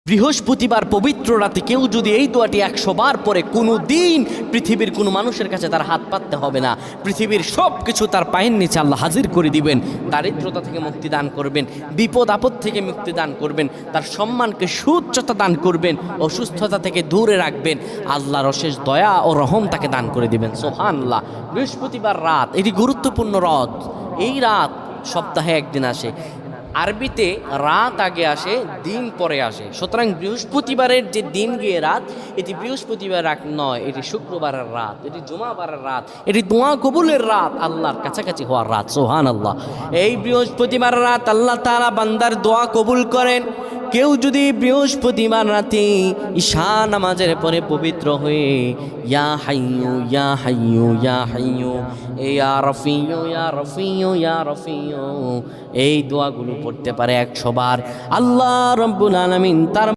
বৃহস্পতিবার পবিত্র রাতে কেউ যদি এই দোয়াটি 100 বার পরে কোনো দিন পৃথিবীর কোনো মানুষের কাছে তার হাত পাততে হবে না। পৃথিবীর সব কিছু তার পায়ের নিচে আল্লাহ হাজির করে দিবেন। দারিদ্রতা থেকে মুক্তি দান করবেন, বিপদ আপদ থেকে মুক্তি দান করবেন, তার সম্মানকে সুউচ্চতা দান করবেন, অসুস্থতা থেকে দূরে রাখবেন। আল্লাহর অশেষ দয়া ও রহম তাকে দান করে দিবেন। সুবহানাল্লাহ। বৃহস্পতিবার রাত এটি গুরুত্বপূর্ণ রাত। এই রাত সপ্তাহে একদিন আসে। আরবিতে রাত আগে আসে, দিন পরে আসে। সুতরাং বৃহস্পতিবারের যে দিন গিয়ে রাত, এটি বৃহস্পতিবার রাত নয়, এটি শুক্রবারের রাত, এটি জুমাবারের রাত, এটি দোয়া কবুলের রাত, আল্লাহর কাছাকাছি হওয়ার রাত। সুবহানাল্লাহ। এই বৃহস্পতিবার রাত আল্লাহ তাআলা বান্দার দোয়া কবুল করেন। কেউ যদি বৃহস্পতিবার রাতে ঈশা নামাজের পরে পবিত্র হয়ে ইয়া হাইয়ু ইয়া হাইয়ু ইয়া হাইয়ু ইয়া রফিয়ু ইয়া রফিয়ু ইয়া রফিয়ু এই দোয়াগুলো পড়তে পারে 100 বার, আল্লাহ রাব্বুল আলামিন তার